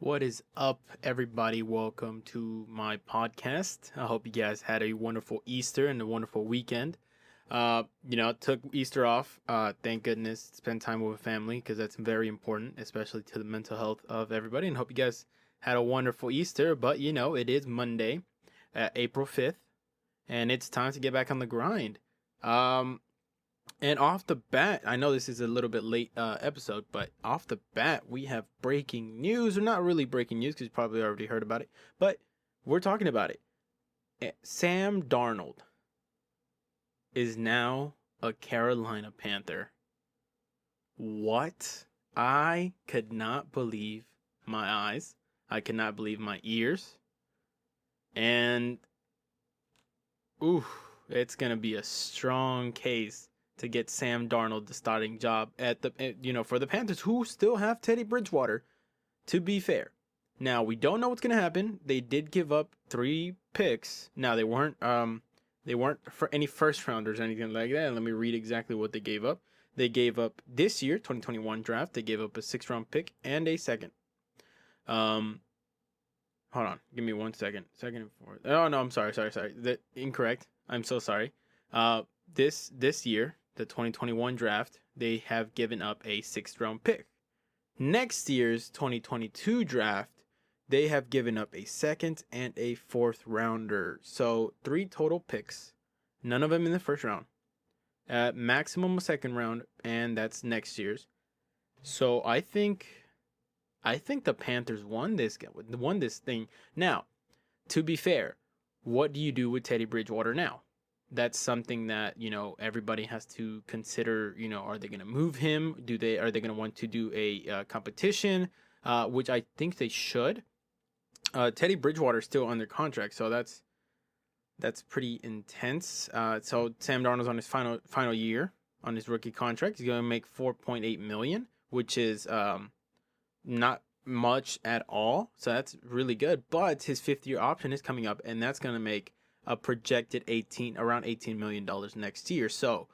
What is up, everybody? Welcome to my podcast. I hope you guys had a wonderful Easter and a wonderful weekend. Took Easter off. Thank goodness, spend time with family because that's very important, especially to the mental health of everybody. And hope you guys had a wonderful Easter. But it is Monday, April 5th, and it's time to get back on the grind. And off the bat, I know this is a little bit late episode, but off the bat, we have breaking news. Or not really breaking news because you probably already heard about it, but we're talking about it. Sam Darnold is now a Carolina Panther. What? I could not believe my eyes. I could not believe my ears. And, it's going to be a strong case to get Sam Darnold the starting job for the Panthers, who still have Teddy Bridgewater, to be fair. Now, we don't know what's going to happen. They did give up 3 picks. Now, they weren't for any first rounders or anything like that. Let me read exactly what they gave up. They gave up this year, 2021 draft. They gave up a 6th-round pick and a second. Hold on. Give me 1 second. Second and fourth. Oh, no, I'm sorry. That incorrect. I'm so sorry. This year, the 2021 draft, they have given up a 6th-round pick. Next year's 2022 draft, they have given up a 2nd and a 4th rounder. So 3 total picks, none of them in the 1st round. Maximum a 2nd round, and that's next year's. So I think the Panthers won this thing. Now, to be fair, what do you do with Teddy Bridgewater now? That's something that, everybody has to consider. Are they going to move him? Are they going to want to do a competition? Which I think they should. Teddy Bridgewater is still under contract, so that's pretty intense. So Sam Darnold's on his final year on his rookie contract. He's going to make $4.8 million, which is not much at all. So that's really good. But his 5th-year option is coming up, and that's going to make a projected around $18 million next year. So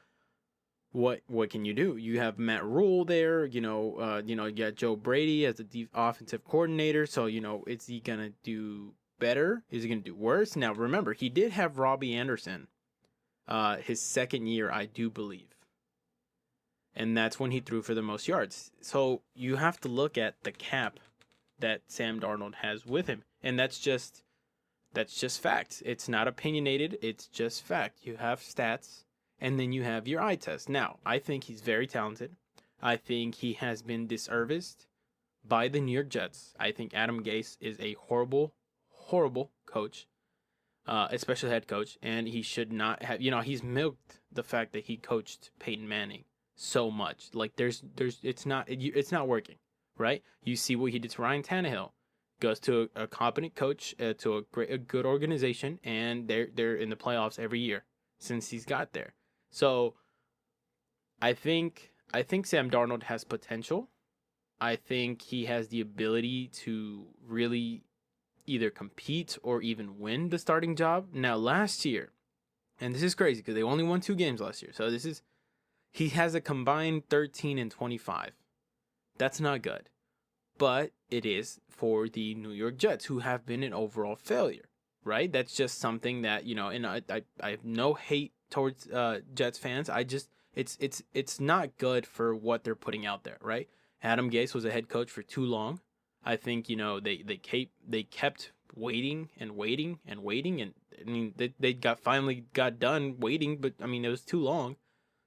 what can you do? You have Matt Rule there, you got Joe Brady as the offensive coordinator. So, is he going to do better? Is he going to do worse? Now, remember, he did have Robbie Anderson his 2nd year, I do believe. And that's when he threw for the most yards. So you have to look at the cap that Sam Darnold has with him. And that's just fact. It's not opinionated. It's just fact. You have stats, and then you have your eye test. Now, I think he's very talented. I think he has been disserviced by the New York Jets. I think Adam Gase is a horrible, horrible coach, especially head coach, and he should not have. He's milked the fact that he coached Peyton Manning so much. Like it's not working, right? You see what he did to Ryan Tannehill. Goes to a competent coach, to a good organization, and they're in the playoffs every year since he's got there. So I think Sam Darnold has potential. I think he has the ability to really either compete or even win the starting job. Now, last year, and this is crazy because they only won 2 games last year. So he has a combined 13-25. That's not good. But it is for the New York Jets, who have been an overall failure, right? That's just something that, and I have no hate towards Jets fans. It's not good for what they're putting out there, right? Adam Gase was a head coach for too long. I think, they kept waiting, and I mean, they finally got done waiting, but I mean, it was too long.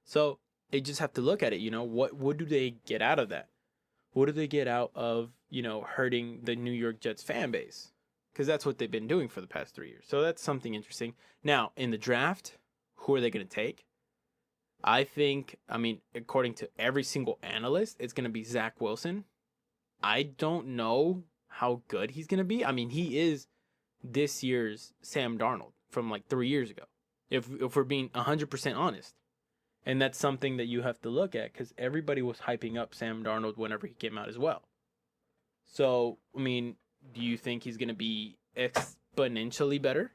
So they just have to look at it, what do they get out of that? What do they get out of, hurting the New York Jets fan base? Because that's what they've been doing for the past 3 years. So that's something interesting. Now, in the draft, who are they going to take? I think, according to every single analyst, it's going to be Zach Wilson. I don't know how good he's going to be. I mean, he is this year's Sam Darnold from like 3 years ago, if we're being 100% honest. And that's something that you have to look at because everybody was hyping up Sam Darnold whenever he came out as well. So, do you think he's going to be exponentially better?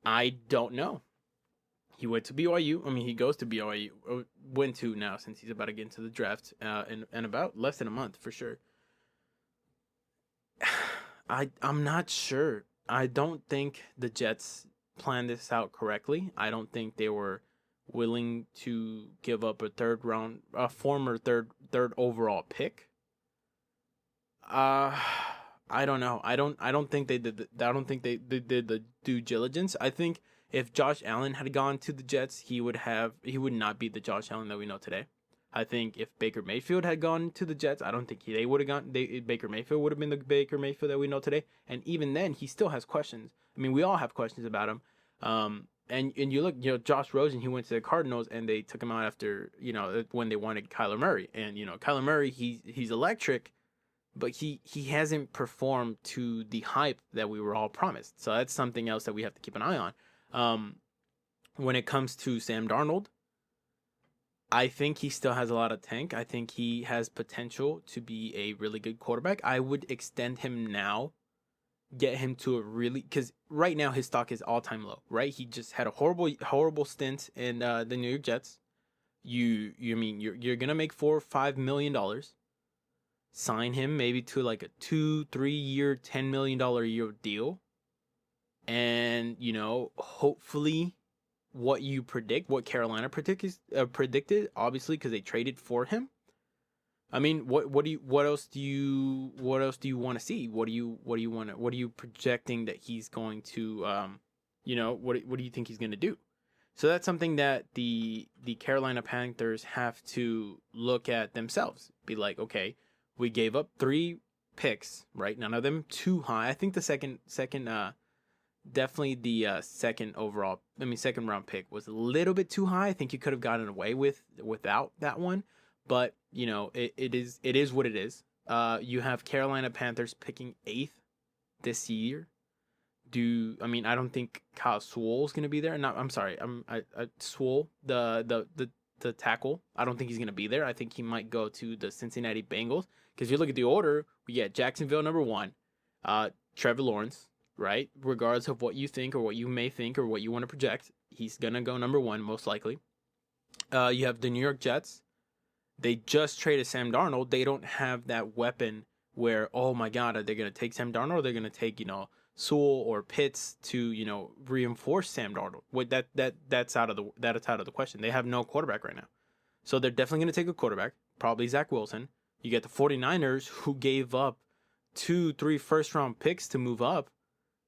I don't know. He went to BYU. He goes to BYU. Went to now since he's about to get into the draft in about less than a month for sure. I'm not sure. I don't think the Jets planned this out correctly. I don't think they were willing to give up a former third overall pick. Uh I don't know. I don't think they did. I don't think they did the due diligence. I think if Josh Allen had gone to the Jets, he would not be the Josh Allen that we know today. I think if Baker Mayfield had gone to the Jets, I don't think they would have gone. Baker Mayfield would have been the Baker Mayfield that we know today. And even then, he still has questions. I mean, we all have questions about him. And you look, Josh Rosen, he went to the Cardinals and they took him out after, when they wanted Kyler Murray. And Kyler Murray, he's electric, but he hasn't performed to the hype that we were all promised. So that's something else that we have to keep an eye on. When it comes to Sam Darnold, I think he still has a lot of tank. I think he has potential to be a really good quarterback. I would extend him now, get him to a really, because right now his stock is all time low. Right, he just had a horrible stint in the New York Jets. You're gonna make $4 or $5 million. Sign him maybe to like a 2-3 year $10 million a year deal, and hopefully what Carolina predicted, obviously, because they traded for him. I mean, what else do you want to see? What are you projecting that he's going to what do you think he's going to do? So that's something that the Carolina Panthers have to look at themselves. Be like, okay, we gave up 3 picks, right? None of them too high. I think the second definitely the second round pick was a little bit too high. I think you could have gotten away without that one, but it is what it is. You have Carolina Panthers picking 8th this year. I don't think Kyle Sewell's gonna be there. No, I'm sorry. Sewell, the tackle. I don't think he's gonna be there. I think he might go to the Cincinnati Bengals, because if you look at the order, we get Jacksonville number 1, Trevor Lawrence. Right? Regardless of what you think or what you may think or what you want to project, he's going to go number 1, most likely. You have the New York Jets. They just traded Sam Darnold. They don't have that weapon where, oh my God, are they going to take Sam Darnold, or they're going to take, Sewell or Pitts to, reinforce Sam Darnold? That's out of the question. They have no quarterback right now. So they're definitely going to take a quarterback, probably Zach Wilson. You get the 49ers, who gave up 2-3 first round picks to move up.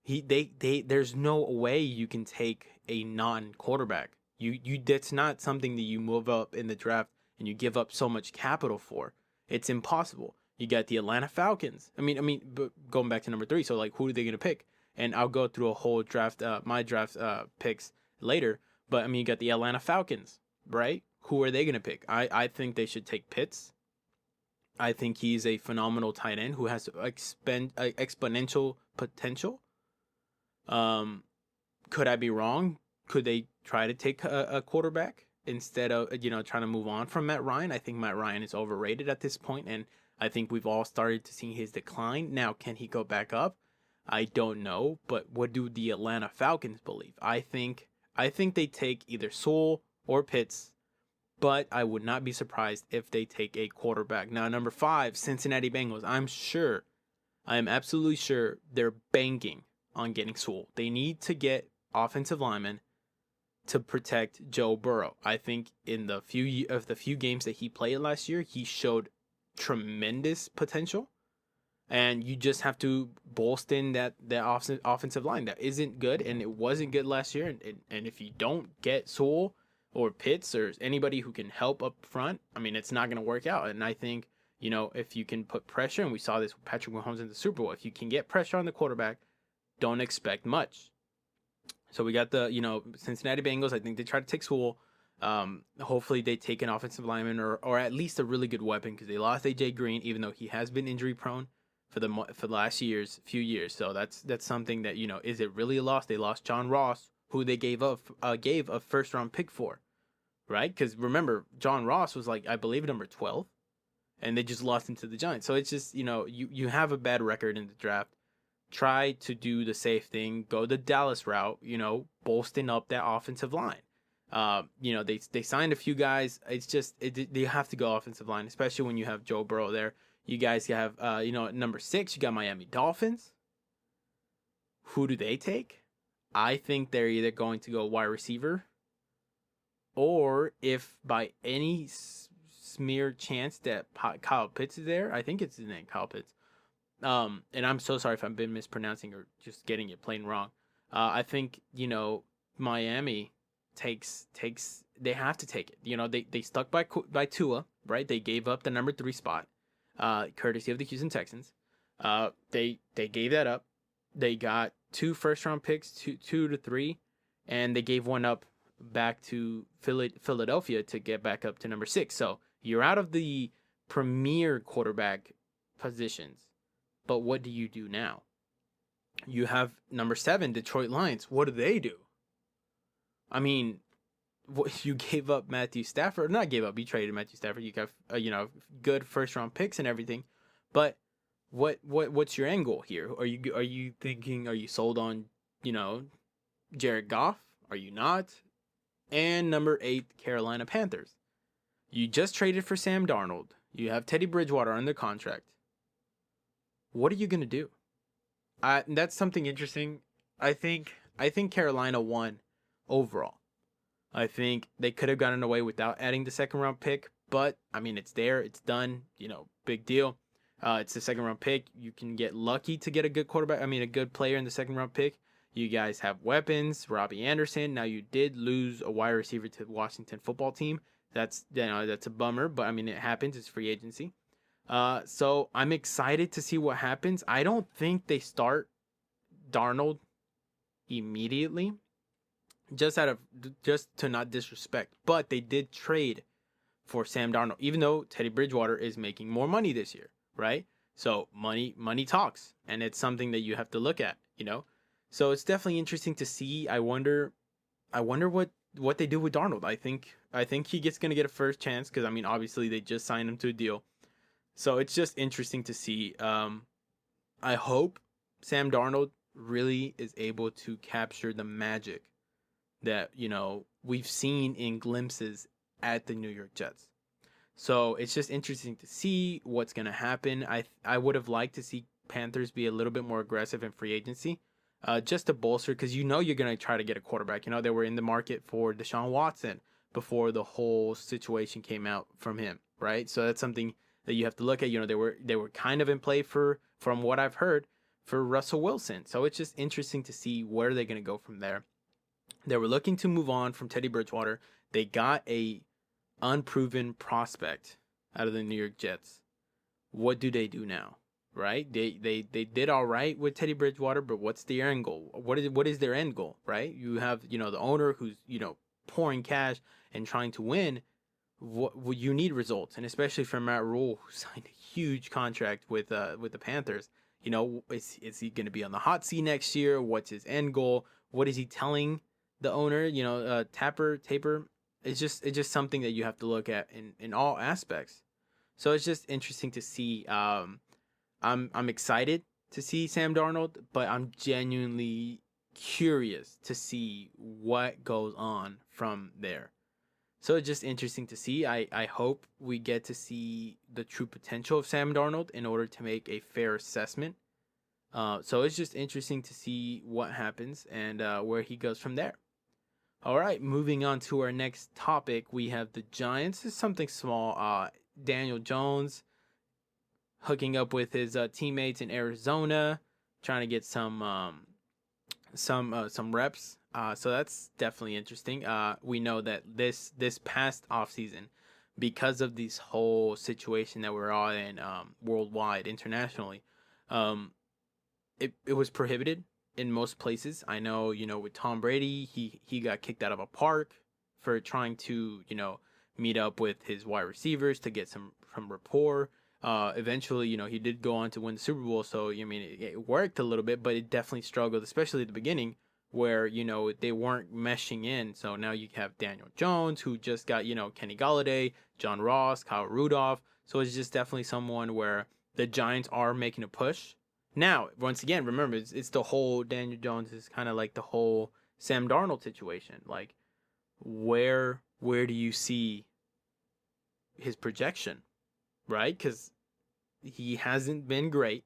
There's no way you can take a non-quarterback. That's not something that you move up in the draft and you give up so much capital for. It's impossible. You got the Atlanta Falcons. But going back to number 3, so like, who are they going to pick? And I'll go through a whole draft, my draft picks later. But you got the Atlanta Falcons, right? Who are they going to pick? I think they should take Pitts. I think he's a phenomenal tight end who has exponential potential. Could I be wrong? Could they try to take a quarterback instead of trying to move on from Matt Ryan? I think Matt Ryan is overrated at this point, and I think we've all started to see his decline. Now, can he go back up? I don't know, but what do the Atlanta Falcons believe? I think they take either Sewell or Pitts, but I would not be surprised if they take a quarterback. Now, number 5, Cincinnati Bengals. I am absolutely sure they're banking on getting Sewell. They need to get offensive linemen to protect Joe Burrow. I think in the few games that he played last year, he showed tremendous potential, and you just have to bolster in that offensive line that isn't good, and it wasn't good last year. And if you don't get Sewell or Pitts or anybody who can help up front, it's not going to work out. And I think if you can put pressure, and we saw this with Patrick Mahomes in the Super Bowl, if you can get pressure on the quarterback, don't expect much. So we got the Cincinnati Bengals. I think they try to take Sewell. Hopefully they take an offensive lineman or at least a really good weapon, because they lost AJ Green, even though he has been injury prone for the last few years. So that's something that is it really a loss? They lost John Ross, who they gave a first round pick for, right? Because remember, John Ross was I believe number 12, and they just lost him to the Giants. So it's just you have a bad record in the draft. Try to do the safe thing, go the Dallas route, bolstering up that offensive line. They signed a few guys. It's just they have to go offensive line, especially when you have Joe Burrow there. You guys have number 6, you got Miami Dolphins. Who do they take? I think they're either going to go wide receiver, or if by any smear chance that Kyle Pitts is there, I think it's his name, Kyle Pitts. And I'm so sorry if I've been mispronouncing or just getting it plain wrong. I think Miami takes they have to take it. They stuck by Tua, right? They gave up the number 3 spot, courtesy of the Houston Texans. They gave that up. They got 2 first-round picks, two to 3, and they gave one up back to Philadelphia to get back up to number 6. So you're out of the premier quarterback positions. But what do you do now? You have number 7, Detroit Lions. What do they do? I mean, you gave up Matthew Stafford. Not gave up. You traded Matthew Stafford. You got good first-round picks and everything. But what's your end goal here? Are you thinking? Are you sold on Jared Goff? Are you not? And number 8, Carolina Panthers. You just traded for Sam Darnold. You have Teddy Bridgewater under contract. What are you gonna do? That's something interesting. I think Carolina won overall. I think they could have gotten away without adding the 2nd round pick, but I mean it's there, it's done. Big deal. It's the 2nd round pick. You can get lucky to get a good quarterback. I mean a good player in the 2nd round pick. You guys have weapons, Robbie Anderson. Now you did lose a wide receiver to the Washington football team. That's a bummer, but I mean it happens. It's free agency. So I'm excited to see what happens. I don't think they start Darnold immediately, just to not disrespect. But they did trade for Sam Darnold, even though Teddy Bridgewater is making more money this year, right? So money talks, and it's something that you have to look at, So it's definitely interesting to see. I wonder what they do with Darnold. I think he's going to get a first chance because I mean obviously they just signed him to a deal. So it's just interesting to see. I hope Sam Darnold really is able to capture the magic that we've seen in glimpses at the New York Jets. So it's just interesting to see what's going to happen. I would have liked to see Panthers be a little bit more aggressive in free agency, just to bolster, because you're going to try to get a quarterback. They were in the market for Deshaun Watson before the whole situation came out from him, right? So that's something that you have to look at. They were kind of in play from what I've heard, for Russell Wilson. So it's just interesting to see where they're going to go from there. They were looking to move on from Teddy Bridgewater. They got a unproven prospect out of the New York Jets. What do they do now? Right? They did all right with Teddy Bridgewater, but what's their end goal? What is their end goal? Right? You have the owner who's pouring cash and trying to win. What you need results, and especially from Matt Rule, who signed a huge contract with the Panthers. Is he going to be on the hot seat next year? What's his end goal? What is he telling the owner? Taper. It's just something that you have to look at in all aspects. So it's just interesting to see. I'm excited to see Sam Darnold, but I'm genuinely curious to see what goes on from there. So it's just interesting to see. I hope we get to see the true potential of Sam Darnold in order to make a fair assessment. So it's just interesting to see what happens and where he goes from there. All right, moving on to our next topic, we have the Giants. It's something small. Daniel Jones hooking up with his teammates in Arizona, trying to get some reps. So that's definitely interesting. We know that this past offseason, because of this whole situation that we're all in worldwide, internationally, it was prohibited in most places. I know, with Tom Brady, he got kicked out of a park for trying to, meet up with his wide receivers to get some rapport. Eventually, he did go on to win the Super Bowl. So, it worked a little bit, but it definitely struggled, especially at the beginning where, they weren't meshing in. So now you have Daniel Jones, who just got, Kenny Golladay, John Ross, Kyle Rudolph. So it's just definitely someone where the Giants are making a push. Now, once again, remember, it's the whole Daniel Jones is kind of like the whole Sam Darnold situation. Like, where do you see his projection, right? Because he hasn't been great.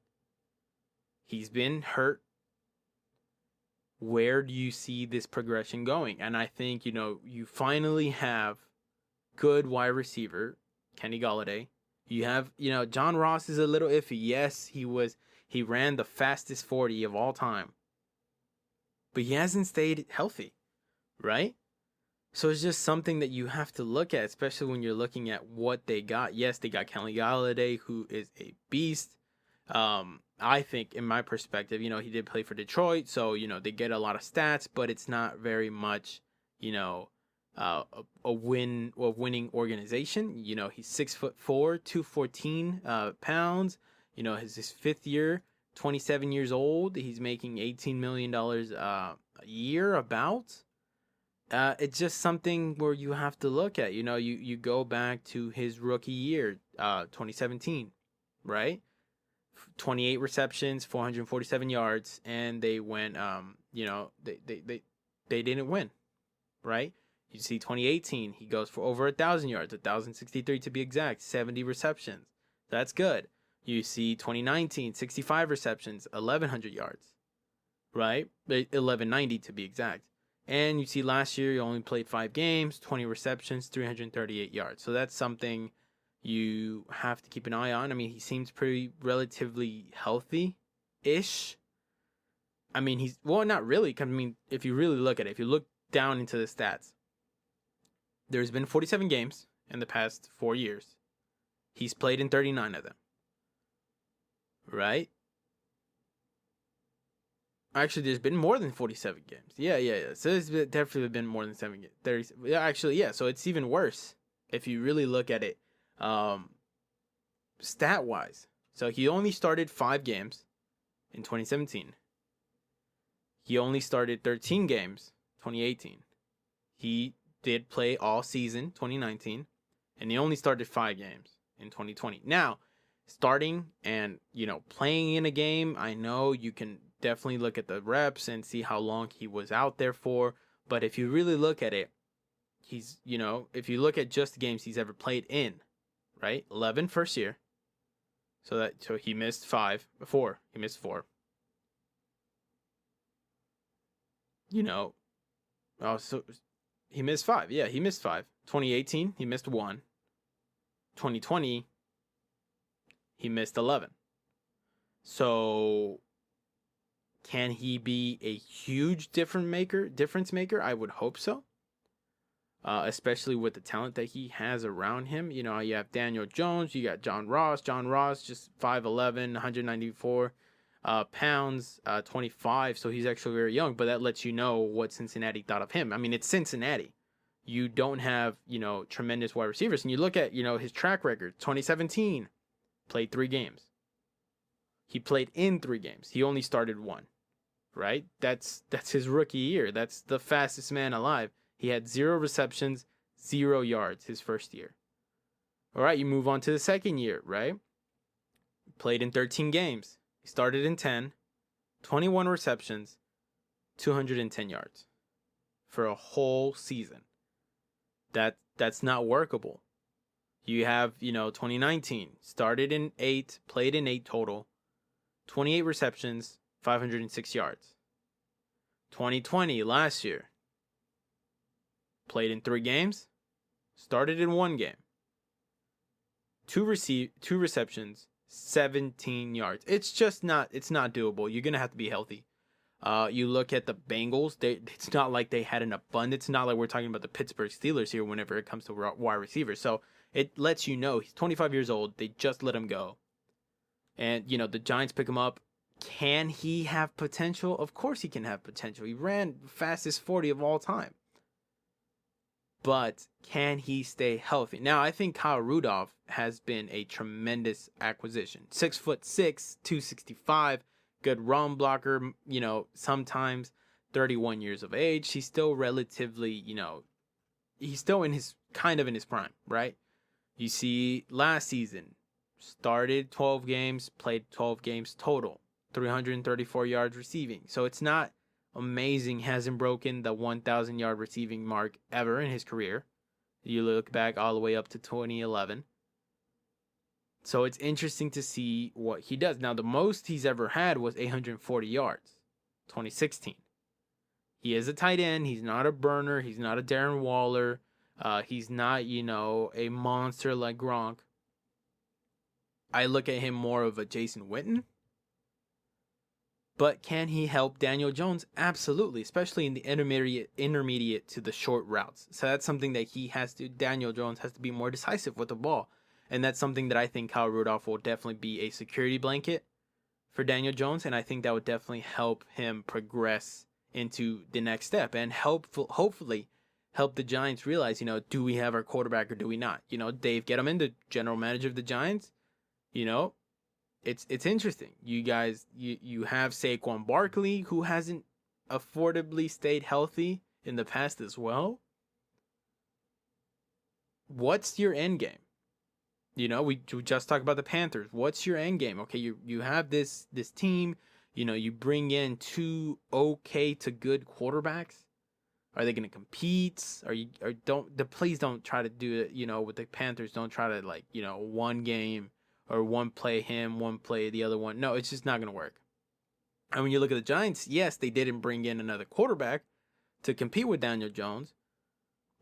He's been hurt. where do you see this progression going? And I think, you finally have good wide receiver, Kenny Galladay. You have, John Ross is a little iffy. Yes, he ran the fastest 40 of all time, but he hasn't stayed healthy, right? So it's just something that you have to look at, especially when you're looking at what they got. Yes, they got Kenny Galladay, who is a beast. I think, in my perspective, he did play for Detroit, so they get a lot of stats, but it's not very much, a winning organization. He's 6'4", 214 pounds. His fifth year, 27 years old. He's making $18 million a year about. It's just something where you have to look at. You go back to his rookie year, 2017, right? 28 receptions, 447 yards, and they went, they didn't win, right? You see 2018, he goes for over 1,000 yards, 1,063 to be exact, 70 receptions. That's good. You see 2019, 65 receptions, 1,100 yards, right? 1,190 to be exact. And you see last year, he only played 5 games, 20 receptions, 338 yards. So that's something you have to keep an eye on. I mean, he seems pretty relatively healthy-ish. I mean, not really. I mean, if you really look at it, if you look down into the stats, there's been 47 games in the past 4 years. He's played in 39 of them. Right? Actually, there's been more than 47 games. Yeah. So there's definitely been more than 7 games. 30. Yeah, actually, yeah. So it's even worse if you really look at it stat-wise. So he only started 5 games in 2017. He only started 13 games 2018. He did play all season 2019, and he only started 5 games in 2020. Now, starting and playing in a game, I know you can definitely look at the reps and see how long he was out there for, but if you really look at it, he's if you look at just the games he's ever played in, right? 11 first year. So he missed 4. He missed 4. So he missed 5. Yeah, he missed 5. 2018, he missed 1. 2020, he missed 11. So can he be a huge difference maker? I would hope so. Especially with the talent that he has around him. You have Daniel Jones, you got John Ross. John Ross, just 5'11", 194 pounds, 25. So he's actually very young, but that lets you know what Cincinnati thought of him. I mean, it's Cincinnati. You don't have, tremendous wide receivers. And you look at, his track record. 2017, played 3 games. He played in 3 games. He only started 1. Right? That's his rookie year. That's the fastest man alive. He had 0 receptions, 0 yards his first year. All right, you move on to the second year, right? Played in 13 games. He started in 10, 21 receptions, 210 yards for a whole season. That's not workable. You have, 2019, started in 8, played in 8 total, 28 receptions, 506 yards. 2020, last year, played in 3 games, started in 1 game, 2 receptions, 17 yards. It's not doable. You're going to have to be healthy. You look at the Bengals, it's not like they had an abundance. It's not like we're talking about the Pittsburgh Steelers here whenever it comes to wide receivers. So it lets you know he's 25 years old. They just let him go. And, the Giants pick him up. Can he have potential? Of course he can have potential. He ran fastest 40 of all time. But can he stay healthy? Now, I think Kyle Rudolph has been a tremendous acquisition. 6'6", 265, good run blocker, sometimes 31 years of age. He's still relatively, he's still in his prime, right? You see last season, started 12 games, played 12 games total, 334 yards receiving. So it's not amazing, hasn't broken the 1,000 yard receiving mark ever in his career. You look back all the way up to 2011. So it's interesting to see what he does. Now, the most he's ever had was 840 yards, 2016. He is a tight end. He's not a burner. He's not a Darren Waller. He's not, a monster like Gronk. I look at him more of a Jason Witten. But can he help Daniel Jones? Absolutely, especially in the intermediate to the short routes. So that's something that Daniel Jones has to be more decisive with the ball. And that's something that I think Kyle Rudolph will definitely be a security blanket for Daniel Jones. And I think that would definitely help him progress into the next step and hopefully help the Giants realize, do we have our quarterback or do we not? Dave Gettleman, the general manager of the Giants, it's interesting. You guys, you have Saquon Barkley, who hasn't affordably stayed healthy in the past as well. What's your end game? We just talked about the Panthers. What's your end game? Okay, you have this team. You bring in 2 okay to good quarterbacks. Are they going to compete? Please don't try to do it. With the Panthers, don't try to one game. Or one play him, one play the other one. No, it's just not going to work. And when you look at the Giants, yes, they didn't bring in another quarterback to compete with Daniel Jones.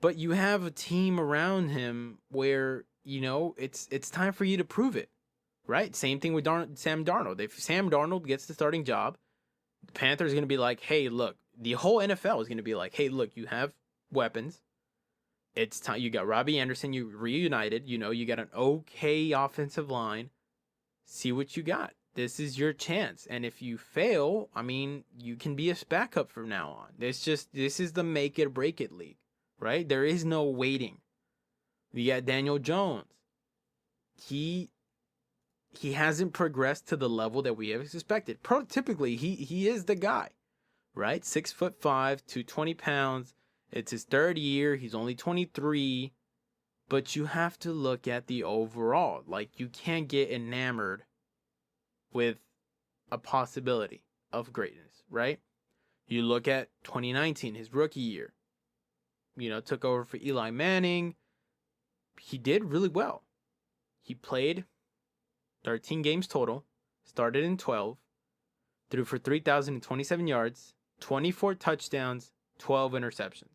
But you have a team around him where, it's time for you to prove it. Right? Same thing with Sam Darnold. If Sam Darnold gets the starting job, the Panthers are going to be like, hey, look. The whole NFL is going to be like, hey, look, you have weapons. It's time. You got Robbie Anderson. You reunited. You got an okay offensive line. See what you got. This is your chance. And if you fail, you can be a backup from now on. This is the make it or break it league, right? There is no waiting. You got Daniel Jones. He hasn't progressed to the level that we have expected. Typically, he is the guy, right? 6'5", 220 pounds. It's his third year. He's only 23. But you have to look at the overall. You can't get enamored with a possibility of greatness, right? You look at 2019, his rookie year. Took over for Eli Manning. He did really well. He played 13 games total. Started in 12. Threw for 3,027 yards. 24 touchdowns. 12 interceptions.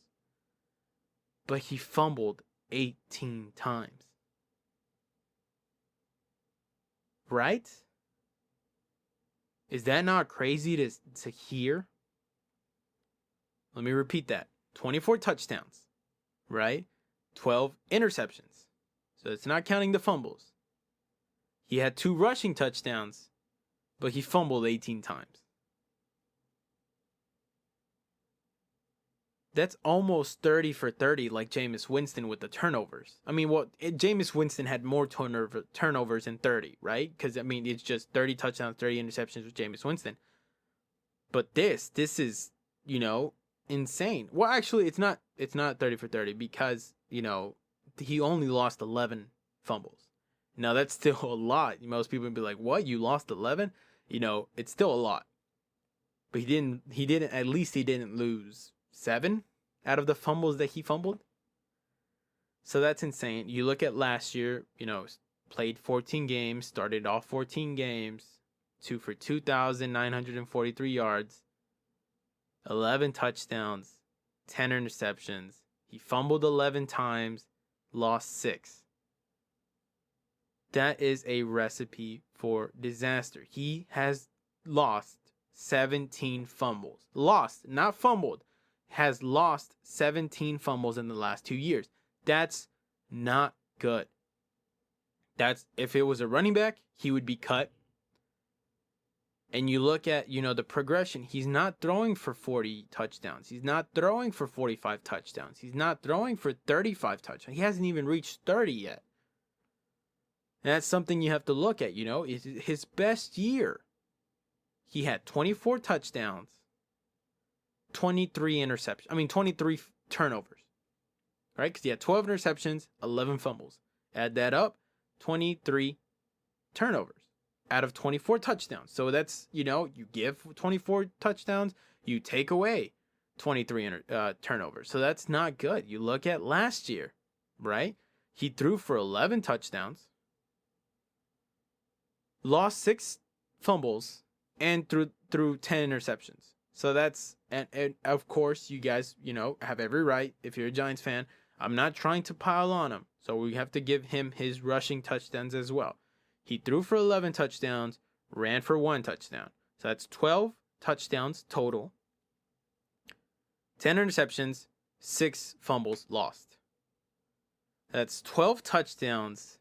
But he fumbled 18 times. Right? Is that not crazy to hear? Let me repeat that. 24 touchdowns, right? 12 interceptions. So it's not counting the fumbles. He had 2 rushing touchdowns, but he fumbled 18 times. That's almost 30 for 30 like Jameis Winston with the turnovers. Jameis Winston had more turnovers than 30, right? Because, it's just 30 touchdowns, 30 interceptions with Jameis Winston. But this is, insane. Well, actually, it's not 30 for 30 because, he only lost 11 fumbles. Now, that's still a lot. Most people would be like, what? You lost 11? It's still a lot. But at least he didn't lose 7 out of the fumbles that he fumbled. So that's insane. You look at last year, played 14 games, started off 14 games, 2 for 2,943 yards, 11 touchdowns, 10 interceptions. He fumbled 11 times, lost 6. That is a recipe for disaster. He has lost 17 fumbles. Lost, not fumbled. Has lost 17 fumbles in the last 2 years. That's not good. If it was a running back, he would be cut. And you look at, the progression. He's not throwing for 40 touchdowns. He's not throwing for 45 touchdowns. He's not throwing for 35 touchdowns. He hasn't even reached 30 yet. And that's something you have to look at, His best year, he had 24 touchdowns. 23 turnovers, right? Because he had 12 interceptions, 11 fumbles. Add that up, 23 turnovers out of 24 touchdowns. So that's, you give 24 touchdowns, you take away 23 turnovers. So that's not good. You look at last year, right? He threw for 11 touchdowns, lost 6 fumbles, and threw 10 interceptions. So that's, and of course, you guys, have every right. If you're a Giants fan, I'm not trying to pile on him. So we have to give him his rushing touchdowns as well. He threw for 11 touchdowns, ran for 1 touchdown. So that's 12 touchdowns total, 10 interceptions, 6 fumbles lost. That's 12 touchdowns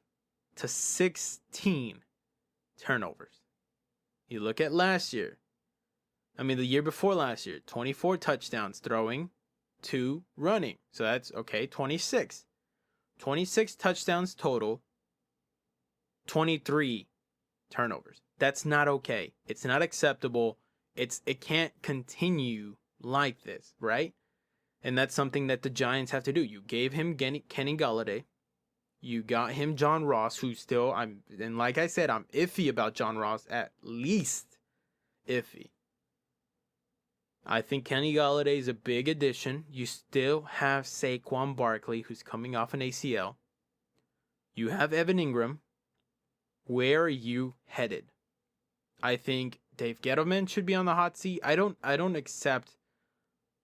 to 16 turnovers. You look at last year. The year before last year, 24 touchdowns throwing, 2 running. So that's, 26. 26 touchdowns total, 23 turnovers. That's not okay. It's not acceptable. It can't continue like this, right? And that's something that the Giants have to do. You gave him Kenny Golladay. You got him John Ross, who still, and like I said, I'm iffy about John Ross, at least iffy. I think Kenny Golladay is a big addition. You still have Saquon Barkley, who's coming off an ACL. You have Evan Ingram. Where are you headed? I think Dave Gettleman should be on the hot seat. I don't accept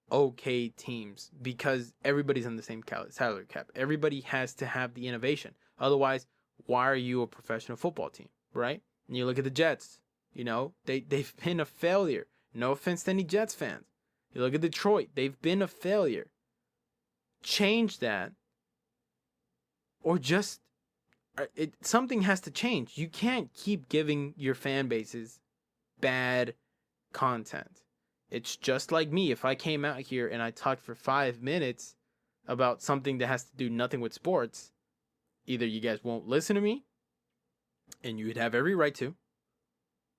okay teams because everybody's on the same salary cap. Everybody has to have the innovation. Otherwise, why are you a professional football team, right? And you look at the Jets. They've been a failure. No offense to any Jets fans. You look at Detroit. They've been a failure. Change that. Or just, something has to change. You can't keep giving your fan bases bad content. It's just like me. If I came out here and I talked for 5 minutes about something that has to do nothing with sports, either you guys won't listen to me, and you would have every right to,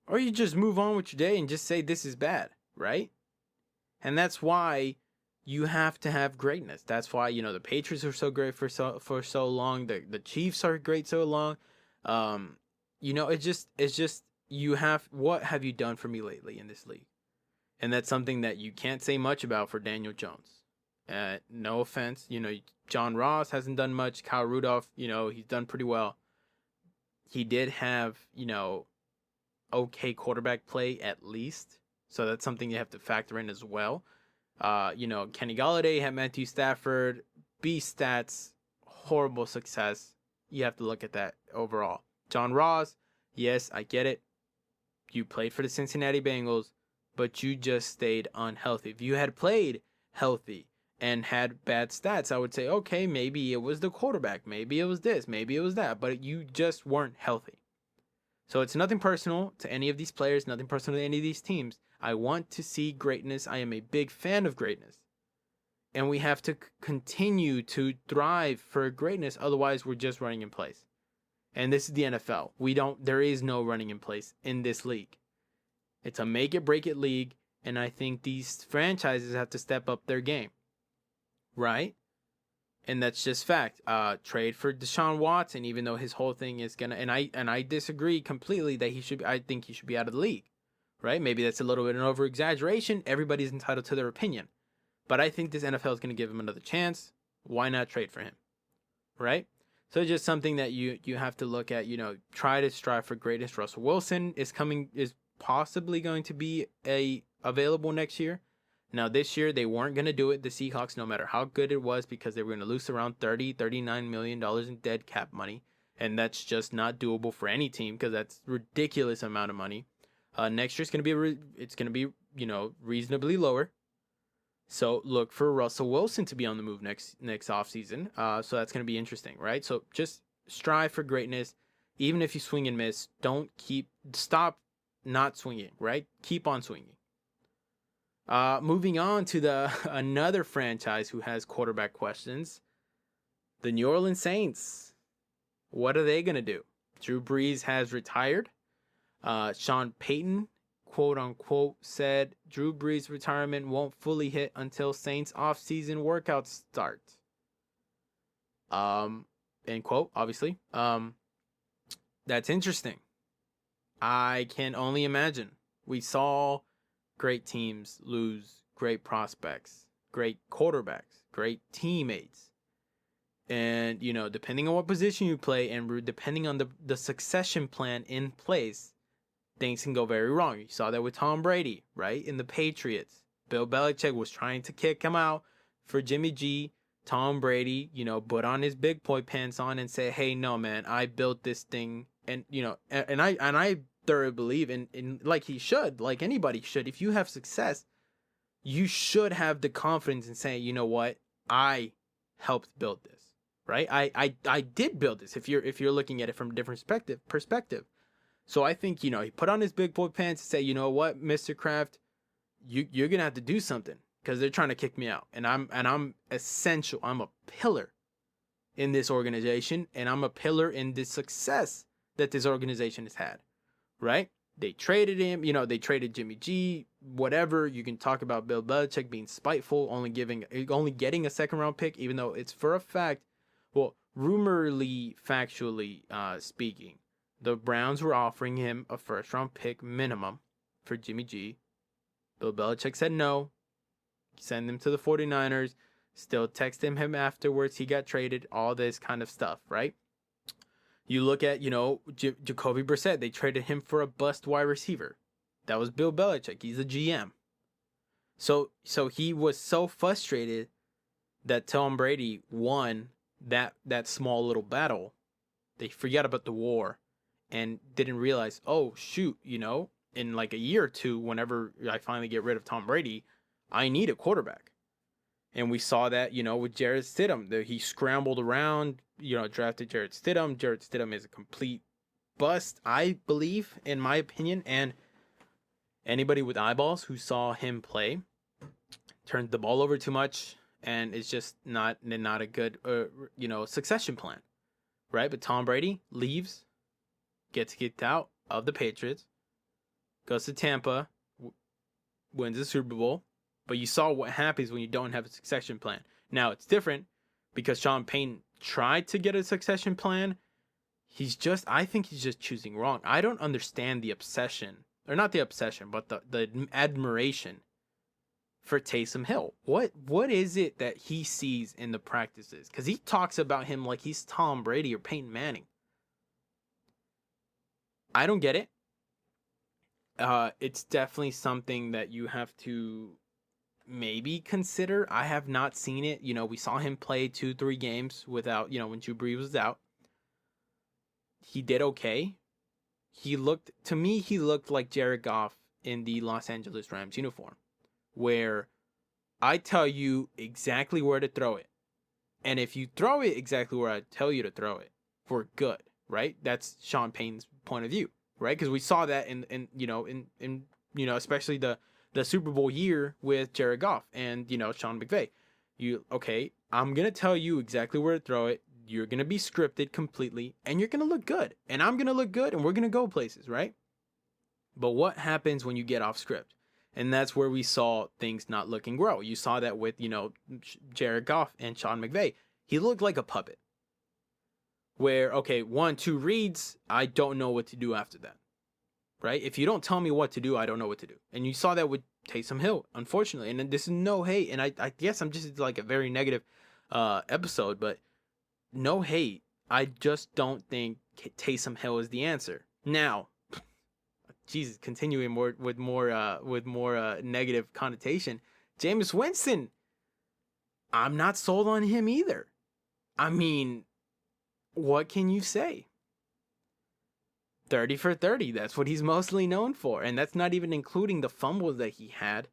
or you just move on with your day and just say this is bad, right? And that's why you have to have greatness. That's why, the Patriots are so great for so long. The Chiefs are great so long. It's just what have you done for me lately in this league? And that's something that you can't say much about for Daniel Jones. No offense. John Ross hasn't done much. Kyle Rudolph, he's done pretty well. He did have, okay quarterback play at least. So that's something you have to factor in as well. Kenny Golladay had Matthew Stafford, B stats, horrible success. You have to look at that overall. John Ross, yes, I get it. You played for the Cincinnati Bengals, but you just stayed unhealthy. If you had played healthy and had bad stats, I would say, okay, maybe it was the quarterback. Maybe it was this. Maybe it was that. But you just weren't healthy. So it's nothing personal to any of these players, nothing personal to any of these teams. I want to see greatness. I am a big fan of greatness. And we have to continue to thrive for greatness. Otherwise, we're just running in place. And this is the NFL. There is no running in place in this league. It's a make it break it league. And I think these franchises have to step up their game. Right? And that's just fact. Trade for Deshaun Watson, even though his whole thing is gonna, and I disagree completely that I think he should be out of the league, right? Maybe that's a little bit of an over exaggeration. Everybody's entitled to their opinion, but I think this NFL is gonna give him another chance. Why not trade for him, right? So it's just something that you have to look at. Try to strive for greatness. Russell Wilson is possibly going to be available next year. Now, this year, they weren't going to do it, the Seahawks, no matter how good it was, because they were going to lose around $39 million in dead cap money. And that's just not doable for any team, because that's a ridiculous amount of money. Next year, it's going to be reasonably lower. So look for Russell Wilson to be on the move next offseason. So that's going to be interesting, right? So just strive for greatness. Even if you swing and miss, stop not swinging, right? Keep on swinging. Moving on to another franchise who has quarterback questions, the New Orleans Saints. What are they going to do? Drew Brees has retired. Sean Payton, quote unquote, said Drew Brees' retirement won't fully hit until Saints off-season workouts start. End quote, obviously. That's interesting. I can only imagine. We saw great teams lose great prospects, great quarterbacks, great teammates. And, depending on what position you play and depending on the succession plan in place, things can go very wrong. You saw that with Tom Brady, right? In the Patriots. Bill Belichick was trying to kick him out for Jimmy G. Tom Brady, put on his big boy pants on and say, "Hey, no, man, I built this thing," and I thoroughly believe in like he should, like anybody should. If you have success, you should have the confidence in saying, "You know what, I helped build this, right? I did build this." If you're looking at it from a different perspective. So I think he put on his big boy pants and say, "You know what, Mr. Kraft, you're gonna have to do something." Because they're trying to kick me out, and I'm essential. I'm a pillar in this organization, and I'm a pillar in the success that this organization has had. Right? They traded him. They traded Jimmy G. Whatever. You can talk about Bill Belichick being spiteful, only getting a second round pick, even though it's for a fact. Well, factually speaking, the Browns were offering him a first round pick minimum for Jimmy G. Bill Belichick said no. Send him to the 49ers, still text him afterwards. He got traded, all this kind of stuff, right? You look at, Jacoby Brissett. They traded him for a bust wide receiver. That was Bill Belichick. He's a GM. So he was so frustrated that Tom Brady won that small little battle. They forgot about the war and didn't realize, oh, shoot, in like a year or two, whenever I finally get rid of Tom Brady, I need a quarterback. And we saw that, with Jarrett Stidham. He scrambled around, drafted Jarrett Stidham. Jarrett Stidham is a complete bust, I believe, in my opinion. And anybody with eyeballs who saw him play turned the ball over too much. And it's just not a good, succession plan. Right? But Tom Brady leaves, gets kicked out of the Patriots, goes to Tampa, wins the Super Bowl. But you saw what happens when you don't have a succession plan. Now, it's different because Sean Payton tried to get a succession plan. I think he's just choosing wrong. I don't understand the obsession, or not the obsession, but the admiration for Taysom Hill. What is it that he sees in the practices? Because he talks about him like he's Tom Brady or Peyton Manning. I don't get it. It's definitely something that you have to maybe consider. I have not seen it. We saw him play 2-3 games without, when Drew Brees was out. He did okay. To me, he looked like Jared Goff in the Los Angeles Rams uniform, where I tell you exactly where to throw it. And if you throw it exactly where I tell you to throw it, we're good, right? That's Sean Payton's point of view, right? Because we saw that in especially the Super Bowl year with Jared Goff and, Sean McVay. I'm going to tell you exactly where to throw it. You're going to be scripted completely, and you're going to look good. And I'm going to look good, and we're going to go places, right? But what happens when you get off script? And that's where we saw things not looking well. You saw that with, Jared Goff and Sean McVay. He looked like a puppet. Where, 1-2 reads, I don't know what to do after that. Right? If you don't tell me what to do, I don't know what to do. And you saw that with Taysom Hill, unfortunately. And this is no hate. And I guess I'm just like a very negative episode, but no hate. I just don't think Taysom Hill is the answer. Now, Jesus, continuing with more negative connotation, Jameis Winston, I'm not sold on him either. I mean, what can you say? 30 for 30. That's what he's mostly known for. And that's not even including the fumbles that he had.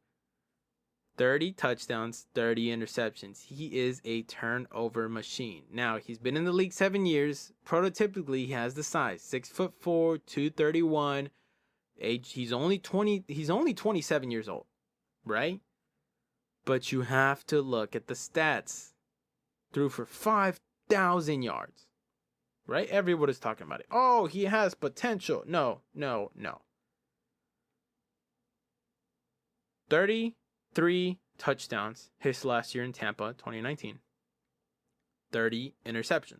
30 touchdowns, 30 interceptions. He is a turnover machine. Now, he's been in the league 7 years. Prototypically, he has the size. 6'4", 231. Age, he's only 27 years old, right? But you have to look at the stats. Threw for 5,000 yards. Right? Everybody's talking about it. Oh, he has potential. No. 33 touchdowns his last year in Tampa, 2019. 30 interceptions.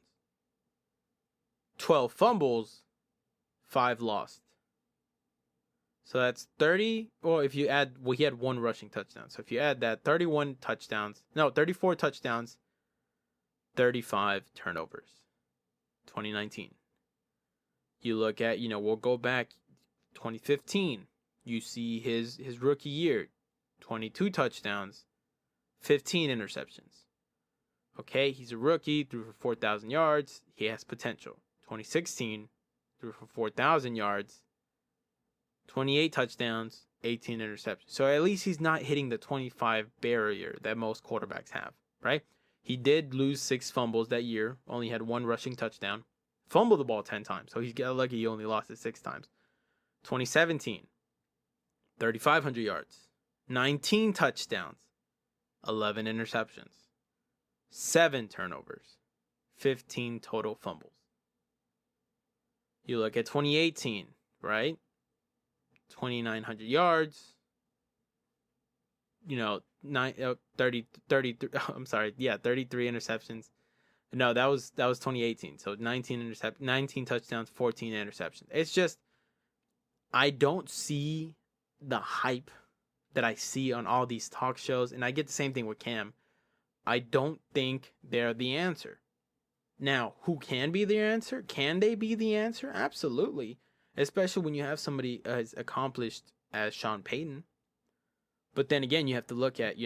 12 fumbles, 5 lost. So that's 30. Well, if you add, he had 1 rushing touchdown. So if you add that, 34 touchdowns, 35 turnovers. 2019. You look at, we'll go back 2015. You see his rookie year, 22 touchdowns, 15 interceptions. Okay, he's a rookie, threw for 4,000 yards. He has potential. 2016, threw for 4,000 yards, 28 touchdowns, 18 interceptions. So at least he's not hitting the 25 barrier that most quarterbacks have, right? He did lose 6 fumbles that year, only had 1 rushing touchdown, fumbled the ball 10 times. So he's got lucky he only lost it 6 times. 2017, 3,500 yards, 19 touchdowns, 11 interceptions, 7 turnovers, 15 total fumbles. You look at 2018, right? 2,900 yards, 33 interceptions. No, that was 2018. So 19 touchdowns, 14 interceptions. It's just, I don't see the hype that I see on all these talk shows, and I get the same thing with Cam. I don't think they're the answer. Now, who can be the answer? Can they be the answer? Absolutely. Especially when you have somebody as accomplished as Sean Payton. But then again, you have to look at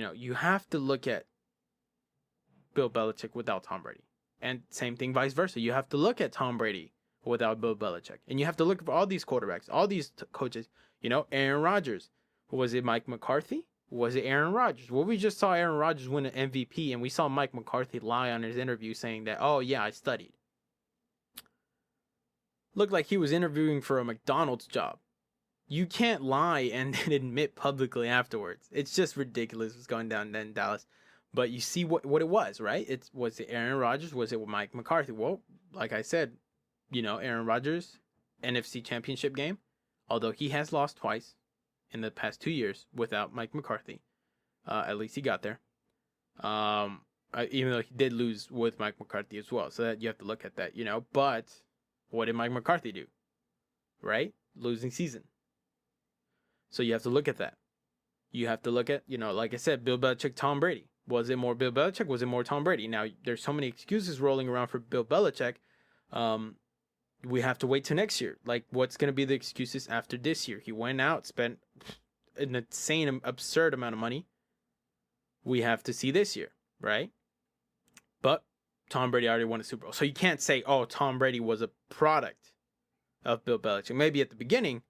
Bill Belichick without Tom Brady. And same thing vice versa. You have to look at Tom Brady without Bill Belichick. And you have to look for all these quarterbacks, all these coaches. Aaron Rodgers. Was it Mike McCarthy? Was it Aaron Rodgers? Well, we just saw Aaron Rodgers win an MVP, and we saw Mike McCarthy lie on his interview saying that, oh, yeah, I studied. Looked like he was interviewing for a McDonald's job. You can't lie and then admit publicly afterwards. It's just ridiculous what's going down in Dallas. But you see what it was, right? Was it Aaron Rodgers? Was it Mike McCarthy? Well, like I said, Aaron Rodgers, NFC Championship game, although he has lost twice in the past 2 years without Mike McCarthy. At least he got there. Even though he did lose with Mike McCarthy as well. So that you have to look at that, But what did Mike McCarthy do? Right? Losing season. So you have to look at that. You have to look at, like I said, Bill Belichick, Tom Brady. Was it more Bill Belichick? Was it more Tom Brady? Now, there's so many excuses rolling around for Bill Belichick. We have to wait till next year. Like, what's going to be the excuses after this year? He went out, spent an insane, absurd amount of money. We have to see this year, right? But Tom Brady already won a Super Bowl. So you can't say, oh, Tom Brady was a product of Bill Belichick. Maybe at the beginning,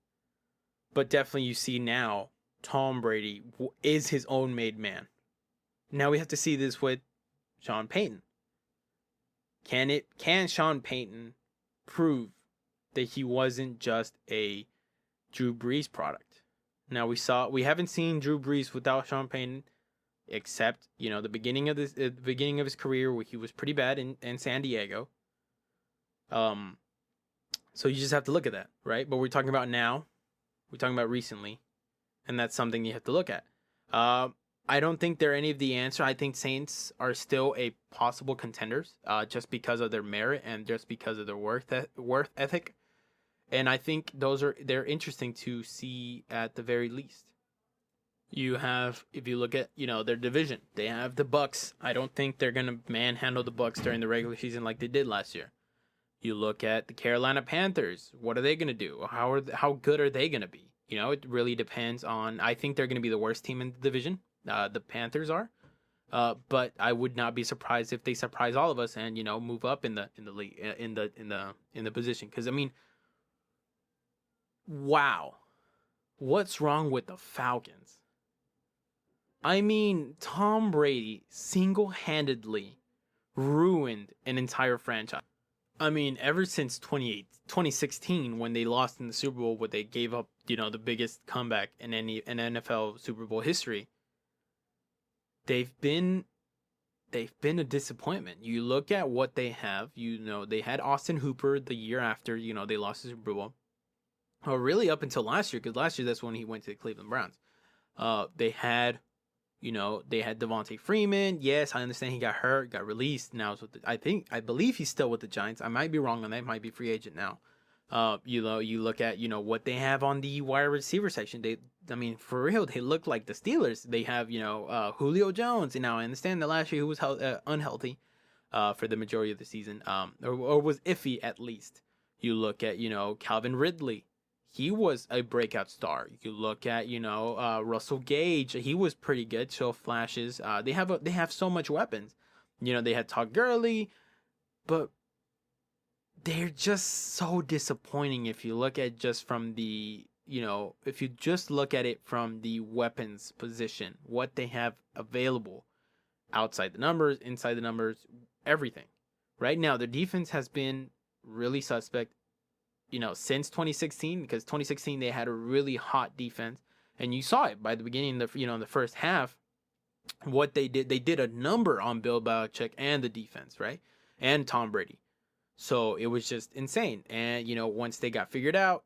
but definitely you see now Tom Brady is his own made man. Now we have to see this with Sean Payton. Can Sean Payton prove that he wasn't just a Drew Brees product? Now we haven't seen Drew Brees without Sean Payton, except the beginning of his career where he was pretty bad in San Diego. So you just have to look at that, right? But we're talking about now, we're talking about recently, and that's something you have to look at. I don't think they're any of the answer. I think Saints are still a possible contenders, just because of their merit and just because of their worth ethic. And I think they're interesting to see at the very least. You have, if you look at, their division, they have the Bucks. I don't think they're gonna manhandle the Bucks during the regular season like they did last year. You look at the Carolina Panthers. What are they gonna do? How good are they gonna be? It really depends on. I think they're gonna be the worst team in the division. The Panthers are, but I would not be surprised if they surprise all of us and move up in the league in the position. Because wow, what's wrong with the Falcons? Tom Brady single-handedly ruined an entire franchise. Ever since 2016 when they lost in the Super Bowl, where they gave up the biggest comeback in NFL Super Bowl history. They've been a disappointment. You look at what they have. They had Austin Hooper the year after. They lost the Super Bowl. Really up until last year, because last year that's when he went to the Cleveland Browns. They had Devontae Freeman. Yes, I understand he got hurt, got released. Now it's with I believe he's still with the Giants. I might be wrong on that. Might be free agent now. You look at what they have on the wide receiver section. For real, they look like the Steelers. They have Julio Jones, and now I understand that last year he was unhealthy for the majority of the season, or was iffy at least. You look at Calvin Ridley. he was a breakout star. You look at, Russell Gage. He was pretty good. Show flashes. They have so much weapons. They had Todd Gurley, but they're just so disappointing if you look at just from the, if you just look at it from the weapons position, what they have available outside the numbers, inside the numbers, everything. Right now, the defense has been really suspect, since 2016, because 2016 they had a really hot defense, and you saw it by the beginning of in the first half. What they did a number on Bill Belichick and the defense, right, and Tom Brady. So it was just insane. And once they got figured out,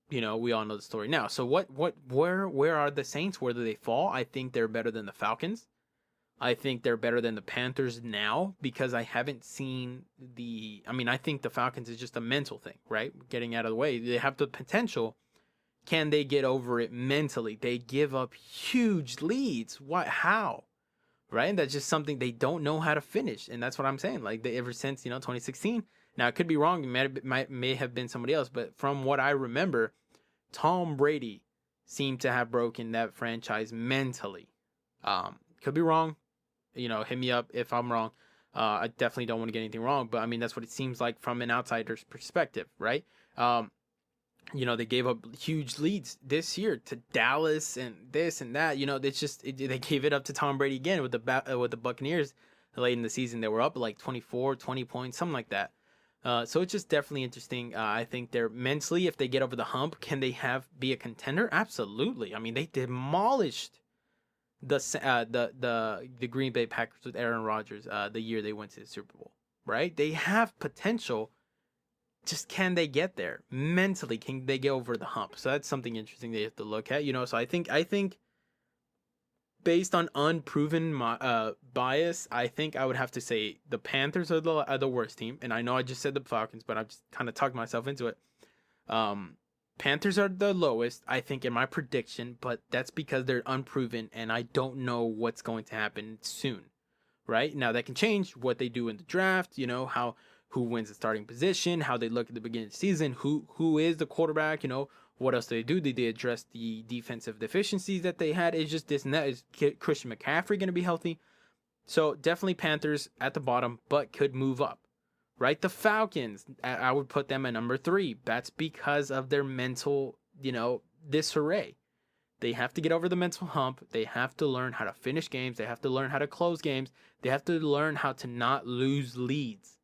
we all know the story now. So where are the Saints? Where do they fall? I think they're better than the Falcons. I think they're better than the Panthers now, because I haven't seen I think the Falcons is just a mental thing, right? Getting out of the way. They have the potential. Can they get over it mentally? They give up huge leads. What? How? Right? That's just something they don't know how to finish. And that's what I'm saying. Like, ever since, 2016. Now, it could be wrong. It may have been somebody else. But from what I remember, Tom Brady seemed to have broken that franchise mentally. Could be wrong. Hit me up if I'm wrong. I definitely don't want to get anything wrong, but that's what it seems like from an outsider's perspective, right? They gave up huge leads this year to Dallas and this and that. They gave it up to Tom Brady again with the Buccaneers late in the season. They were up like 24, 20 points, something like that. So it's just definitely interesting. I think they're mentally, if they get over the hump, can they be a contender? Absolutely. They demolished the Green Bay Packers with Aaron Rodgers the year they went to the Super Bowl, right? They have potential. Just can they get there mentally? Can they get over the hump? So that's something interesting they have to look at. So I think based on unproven bias, I think I would have to say the Panthers are the worst team. And I know I just said the Falcons, but I've just kind of talked myself into it. Panthers are the lowest, I think, in my prediction, but that's because they're unproven, and I don't know what's going to happen soon, right? Now, that can change what they do in the draft, who wins the starting position, how they look at the beginning of the season, who is the quarterback, what else do they do? Did they address the defensive deficiencies that they had? It's just this and that. Is Christian McCaffrey going to be healthy? So, definitely Panthers at the bottom, but could move up. Right, the Falcons, I would put them at number 3. That's because of their mental, disarray. They have to get over the mental hump. They have to learn how to finish games. They have to learn how to close games. They have to learn how to not lose leads.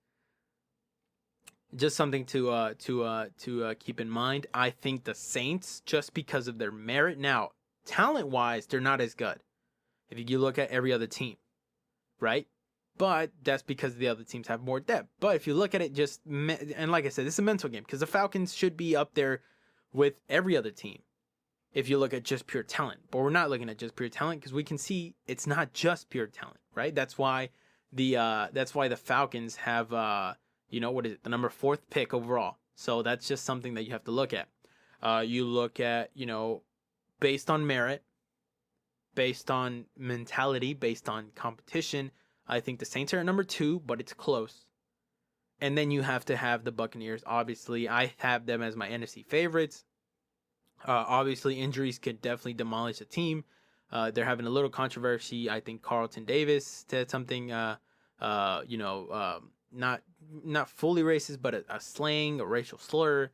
Just something to keep in mind. I think the Saints, just because of their merit, now talent-wise, they're not as good. If you look at every other team, right? But that's because the other teams have more depth. But if you look at it and like I said, this is a mental game, because the Falcons should be up there with every other team if you look at just pure talent. But we're not looking at just pure talent, because we can see it's not just pure talent, right? That's why the Falcons have the number 4th pick overall. So that's just something that you have to look at. You look at, based on merit, based on mentality, based on competition. I think the Saints are at number 2, but it's close. And then you have to have the Buccaneers. Obviously, I have them as my NFC favorites. Obviously, injuries could definitely demolish a team. They're having a little controversy. I think Carlton Davis said something, not fully racist, but a slang, a racial slur.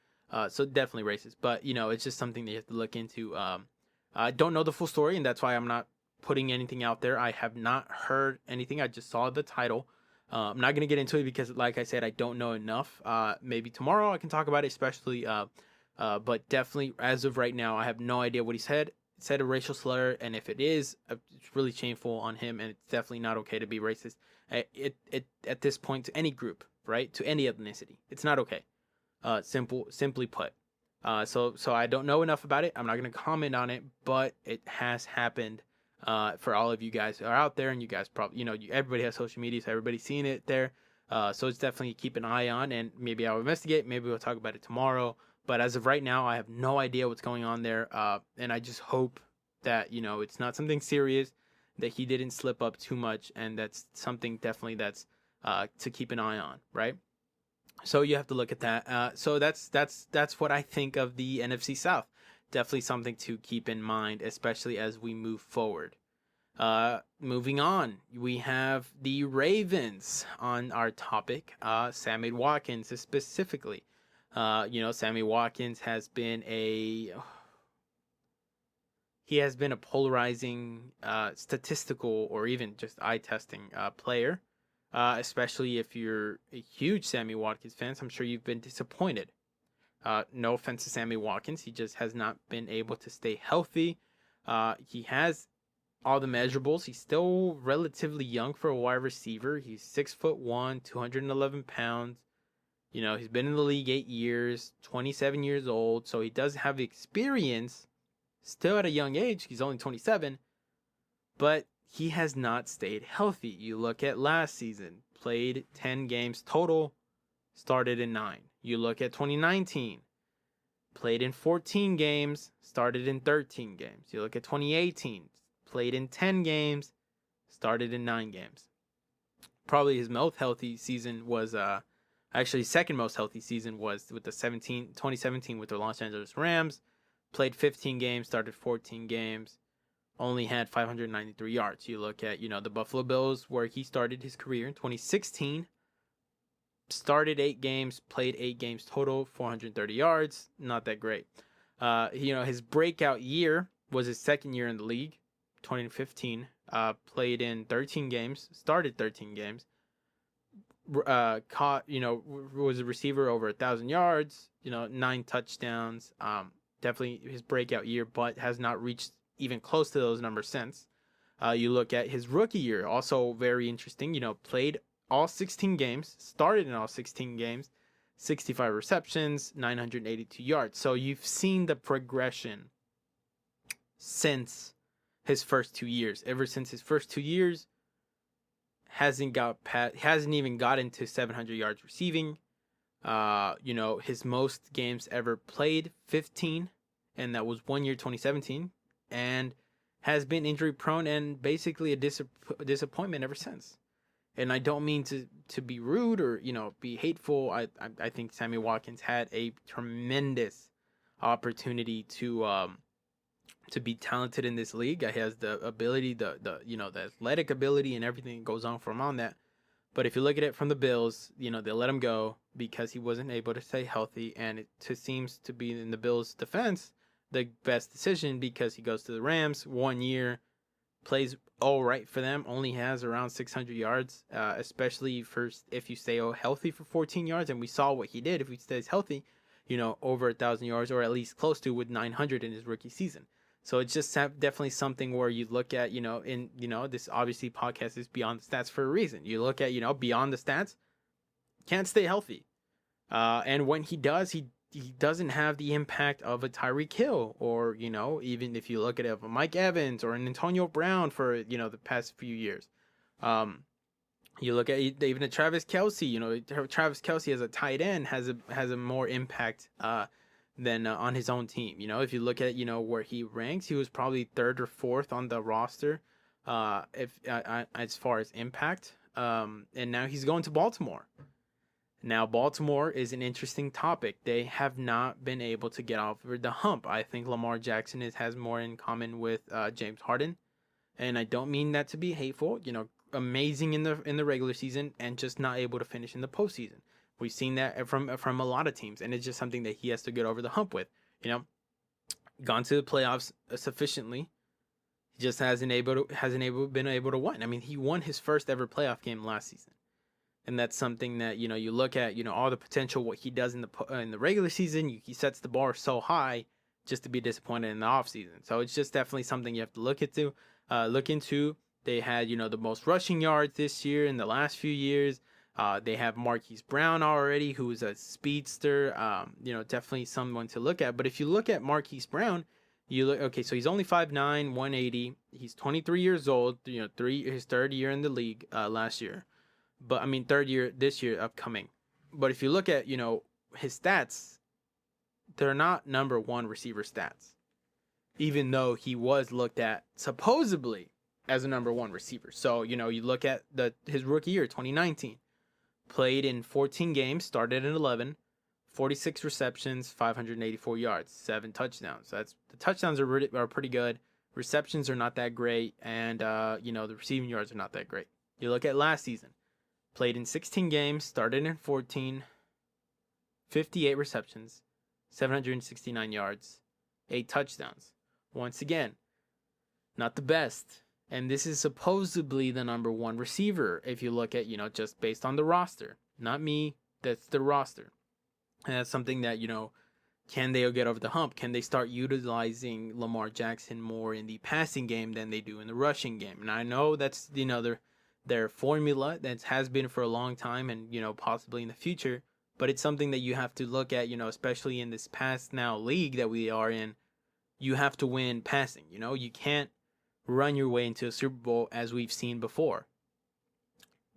So definitely racist. But, it's just something that you have to look into. I don't know the full story, and that's why I'm not putting anything out there. I have not heard anything. I just saw the title. I'm not going to get into it because, like I said, I don't know enough. Maybe tomorrow I can talk about it, especially. But definitely, as of right now, I have no idea what he said. It said a racial slur, and if it is, it's really shameful on him, and it's definitely not okay to be racist. At this point, to any group, right? To any ethnicity. It's not okay. Simply put. So I don't know enough about it. I'm not going to comment on it, but it has happened. For all of you guys who are out there, and you guys probably, everybody has social media, so everybody's seeing it there. So it's definitely keep an eye on, and maybe I'll investigate. Maybe we'll talk about it tomorrow. But as of right now, I have no idea what's going on there. And I just hope that, it's not something serious, that he didn't slip up too much. And that's something definitely that's to keep an eye on, right? So you have to look at that. So that's what I think of the NFC South. Definitely something to keep in mind, especially as we move forward. Moving on, we have the Ravens on our topic. Sammy Watkins specifically. Sammy Watkins has been a polarizing, statistical or even just eye testing player. Especially if you're a huge Sammy Watkins fan, I'm sure you've been disappointed. No offense to Sammy Watkins, he just has not been able to stay healthy. He has all the measurables. He's still relatively young for a wide receiver. He's 6'1", 211 pounds. He's been in the league 8 years, 27 years old, so he does have experience. Still at a young age, he's only 27, but he has not stayed healthy. You look at last season, played 10 games total, started in 9. You look at 2019, played in 14 games, started in 13 games. You look at 2018, played in 10 games, started in 9 games. Probably his most healthy season was actually second most healthy season was with the 2017 with the Los Angeles Rams. Played 15 games, started 14 games, only had 593 yards. You look at, the Buffalo Bills, where he started his career in 2016, started 8 games, played 8 games total, 430 yards, not that great. His breakout year was his second year in the league, 2015. Played in 13 games, started 13 games. Was a receiver over 1,000 yards, 9 touchdowns. Definitely his breakout year, but has not reached even close to those numbers since. You look at his rookie year, also very interesting. Played all 16 games, started in all 16 games, 65 receptions, 982 yards. So you've seen the progression since his first 2 years. Ever since his first 2 years, hasn't even gotten to 700 yards receiving. His most games ever played, 15, and that was 1 year, 2017, and has been injury prone and basically a disappointment ever since. And I don't mean to be rude or be hateful. I think Sammy Watkins had a tremendous opportunity to be talented in this league. He has the ability, the athletic ability and everything that goes on from on that. But if you look at it from the Bills, they let him go because he wasn't able to stay healthy, and it seems to be in the Bills' defense the best decision because he goes to the Rams 1 year, plays all right for them, only has around 600 yards, especially if you stay healthy for 14 yards, and we saw what he did if he stays healthy, over 1,000 yards or at least close to with 900 in his rookie season. So it's just definitely something where you look at, this obviously podcast is beyond the stats for a reason. You look at, beyond the stats, can't stay healthy. And when he does, he doesn't have the impact of a Tyreek Hill or, even if you look at it, Mike Evans or an Antonio Brown for, the past few years. You look at even a Travis Kelce, Travis Kelce as a tight end has a more impact, than on his own team. If you look at where he ranks, he was probably 3rd or 4th on the roster, as far as impact. And now he's going to Baltimore. Now Baltimore is an interesting topic. They have not been able to get over the hump. I think Lamar Jackson has more in common with James Harden, and I don't mean that to be hateful. Amazing in the regular season and just not able to finish in the postseason. We've seen that from a lot of teams, and it's just something that he has to get over the hump with. Gone to the playoffs sufficiently, he just hasn't been able to win. I mean, he won his first ever playoff game last season, and that's something that you look at. All the potential what he does in the regular season. He sets the bar so high just to be disappointed in the offseason. So it's just definitely something you have to look into. They had the most rushing yards this year in the last few years. They have Marquise Brown already, who is a speedster. Definitely someone to look at. But if you look at Marquise Brown, so he's only 5'9", 180. He's 23 years old. His 3rd year in the league last year. But 3rd year this year upcoming. But if you look at his stats, they're not number 1 receiver stats. Even though he was looked at supposedly as a number 1 receiver. So you look at his rookie year, 2019. Played in 14 games, started in 11, 46 receptions, 584 yards, 7 touchdowns. That's the touchdowns are pretty good. Receptions are not that great, and the receiving yards are not that great. You look at last season, played in 16 games, started in 14, 58 receptions, 769 yards, 8 touchdowns. Once again, not the best. And this is supposedly the number one receiver if you look at, just based on the roster. Not me, that's the roster. And that's something that, can they get over the hump? Can they start utilizing Lamar Jackson more in the passing game than they do in the rushing game? And I know that's, their formula that has been for a long time and, possibly in the future. But it's something that you have to look at, especially in this past now league that we are in. You have to win passing. You can't run your way into a Super Bowl as we've seen before.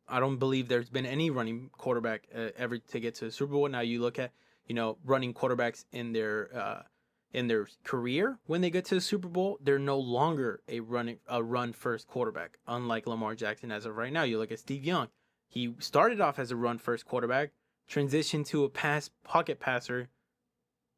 I don't believe there's been any running quarterback ever to get to the Super Bowl. Now you look at, running quarterbacks in their career when they get to the Super Bowl, they're no longer a run first quarterback. Unlike Lamar Jackson as of right now, you look at Steve Young. He started off as a run first quarterback, transitioned to a pocket passer,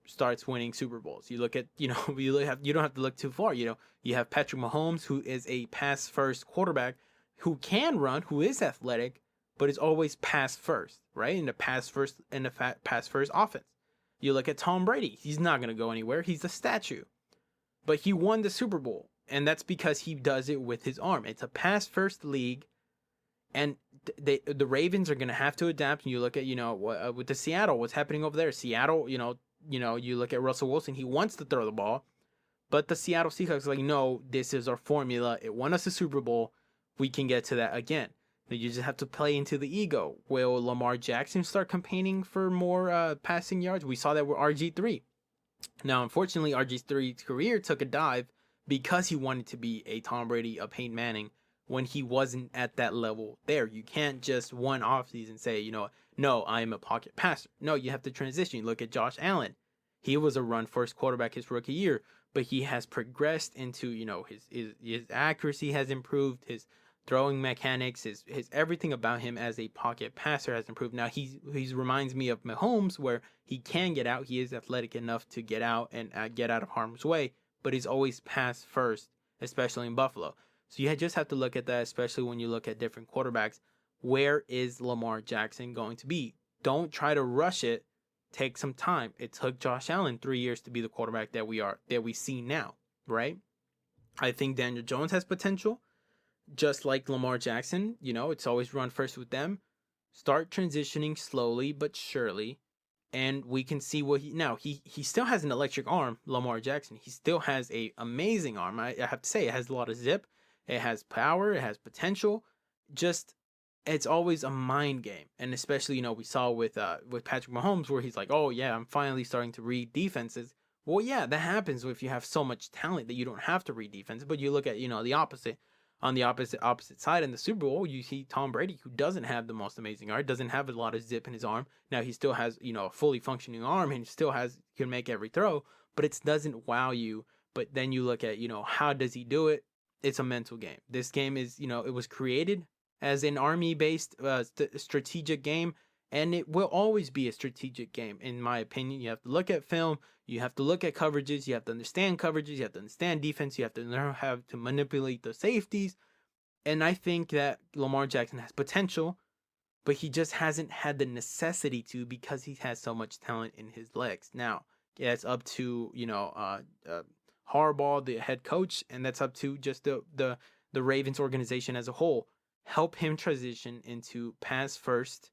starts winning Super Bowls. You look at, you don't have to look too far. You have Patrick Mahomes, who is a pass first quarterback who can run, who is athletic, but is always pass first, right? In the pass first offense. You look at Tom Brady. He's not going to go anywhere. He's a statue. But he won the Super Bowl, and that's because he does it with his arm. It's a pass first league, and the Ravens are going to have to adapt. And you look at, with the Seattle, what's happening over there. Seattle, you look at Russell Wilson. He wants to throw the ball, but the Seattle Seahawks are like, no, this is our formula. It won us a Super Bowl. We can get to that again. You just have to play into the ego. Will Lamar Jackson start campaigning for more passing yards? We saw that with RG3. Now, unfortunately, RG3's career took a dive because he wanted to be a Tom Brady, a Peyton Manning, when he wasn't at that level there. You can't just one offseason say, no, I'm a pocket passer. No, you have to transition. You look at Josh Allen. He was a run-first quarterback his rookie year, but he has progressed into, his accuracy has improved, his throwing mechanics, his everything about him as a pocket passer has improved. Now, he reminds me of Mahomes, where he can get out. He is athletic enough to get out and get out of harm's way, but he's always pass first, especially in Buffalo. So you just have to look at that, especially when you look at different quarterbacks. Where is Lamar Jackson going to be? Don't try to rush it. Take some time. It took Josh Allen 3 years to be the quarterback that we see now, right? I think Daniel Jones has potential, just like Lamar Jackson. It's always run first with them. Start transitioning slowly but surely, and we can see what he still has an electric arm. Lamar Jackson, he still has a amazing arm. I have to say, it has a lot of zip. It has power. It has potential. Just, it's always a mind game. And especially, we saw with Patrick Mahomes, where he's like, oh yeah, I'm finally starting to read defenses. Well, yeah, that happens if you have so much talent that you don't have to read defenses. But you look at, the opposite. On the opposite side in the Super Bowl, you see Tom Brady, who doesn't have the most amazing arm, doesn't have a lot of zip in his arm. Now, he still has, a fully functioning arm, and still can make every throw, but it doesn't wow you. But then you look at, how does he do it? It's a mental game. This game is, it was created as an army-based strategic game, and it will always be a strategic game, in my opinion. You have to look at film, you have to look at coverages, you have to understand coverages, you have to understand defense, you have to learn how to manipulate the safeties. And I think that Lamar Jackson has potential, but he just hasn't had the necessity to, because he has so much talent in his legs. Now, yeah, it's up to, Harbaugh, the head coach, and that's up to just the Ravens organization as a whole. Help him transition into pass first,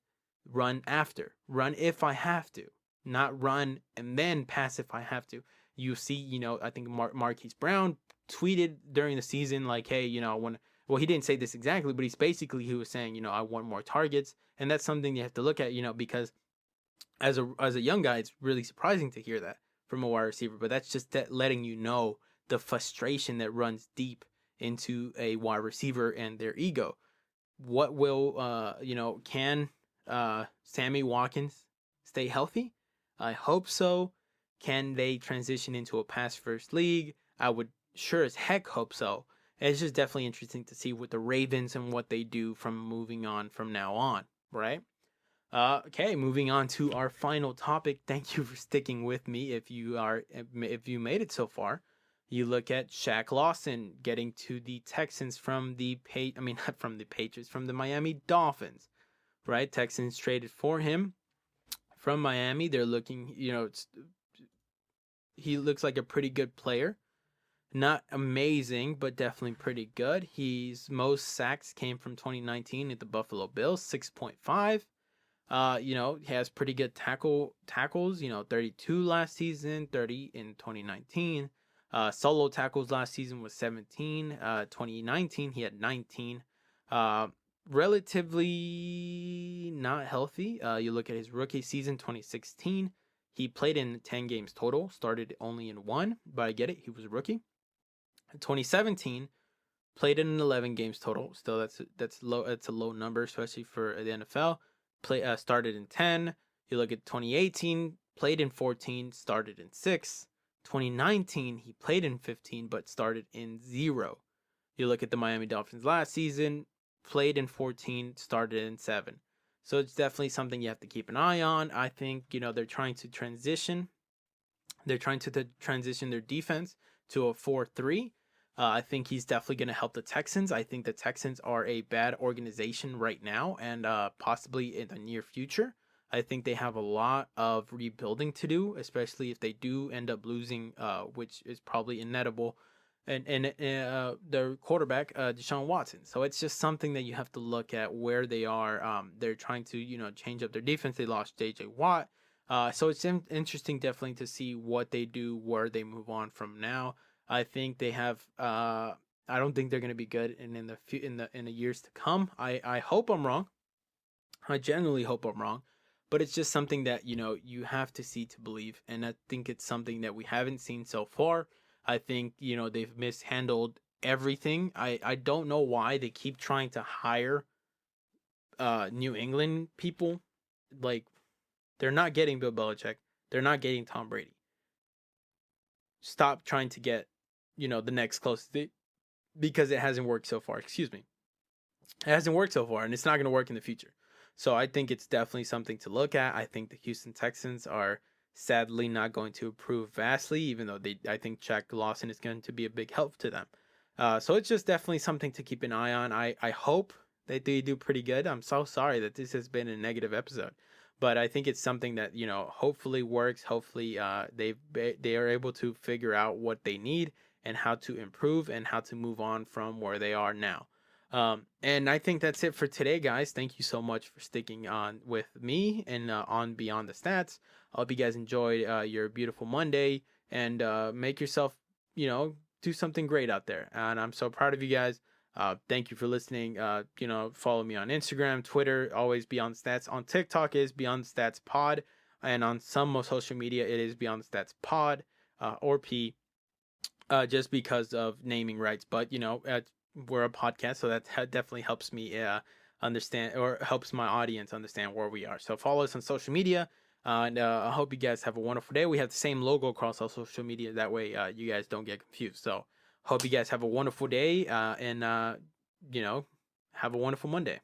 run after. Run if I have to. Not run and then pass if I have to. You see, I think Marquise Brown tweeted during the season, like, hey, he didn't say this exactly, but he was saying, I want more targets. And that's something you have to look at, because as a young guy, it's really surprising to hear that from a wide receiver. But that's just letting you know the frustration that runs deep into a wide receiver and their ego. What will, can Sammy Watkins stay healthy? I hope so. Can they transition into a pass-first league? I would sure as heck hope so. It's just definitely interesting to see with the Ravens and what they do from moving on from now on, right? Okay, moving on to our final topic. Thank you for sticking with me. If you made it so far, you look at Shaq Lawson getting to the Texans from not from the Patriots, from the Miami Dolphins, right? Texans traded for him from Miami. They're looking, he looks like a pretty good player. Not amazing, but definitely pretty good. His most sacks came from 2019 at the Buffalo Bills, 6.5. He has pretty good tackles, 32 last season, 30 in 2019. Solo tackles last season was 17. 2019 he had 19. Relatively not healthy. You look at his rookie season 2016, he played in 10 games total, started only in one, but I get it, he was a rookie. 2017 played in 11 games total. Still, that's low. It's a low number, especially for the NFL. Started in 10. You look at 2018, played in 14, started in 6. 2019, he played in 15, but started in 0. You look at the Miami Dolphins last season, played in 14, started in 7. So it's definitely something you have to keep an eye on. I think, they're trying to transition. They're trying to transition their defense to a 4-3. I think he's definitely going to help the Texans. I think the Texans are a bad organization right now and possibly in the near future. I think they have a lot of rebuilding to do, especially if they do end up losing, which is probably inevitable, and their quarterback, Deshaun Watson. So it's just something that you have to look at where they are. They're trying to, change up their defense. They lost J.J. Watt. So it's interesting definitely to see what they do, where they move on from now. I think they have. I don't think they're going to be good in the years to come. I hope I'm wrong. I genuinely hope I'm wrong, but it's just something that you have to see to believe, and I think it's something that we haven't seen so far. I think they've mishandled everything. I don't know why they keep trying to hire New England people. Like, they're not getting Bill Belichick. They're not getting Tom Brady. Stop trying to get the next closest thing, because it hasn't worked so far. Excuse me. It hasn't worked so far, and it's not going to work in the future. So I think it's definitely something to look at. I think the Houston Texans are sadly not going to improve vastly, even though I think Shaq Lawson is going to be a big help to them. So it's just definitely something to keep an eye on. I hope that they do pretty good. I'm so sorry that this has been a negative episode, but I think it's something that hopefully works. Hopefully they are able to figure out what they need and how to improve and how to move on from where they are now. And I think that's it for today, guys. Thank you so much for sticking on with me and on Beyond the Stats. I hope you guys enjoyed your beautiful Monday, and make yourself, do something great out there. And I'm so proud of you guys. Thank you for listening. Follow me on Instagram, Twitter, always Beyond the Stats. On TikTok is Beyond the Stats Pod, and on some social media it is Beyond the Stats Pod or P. Just because of naming rights, but we're a podcast, so that definitely helps me understand, or helps my audience understand where we are. So follow us on social media, and I hope you guys have a wonderful day. We have the same logo across our social media, that way you guys don't get confused. So hope you guys have a wonderful day, and have a wonderful Monday.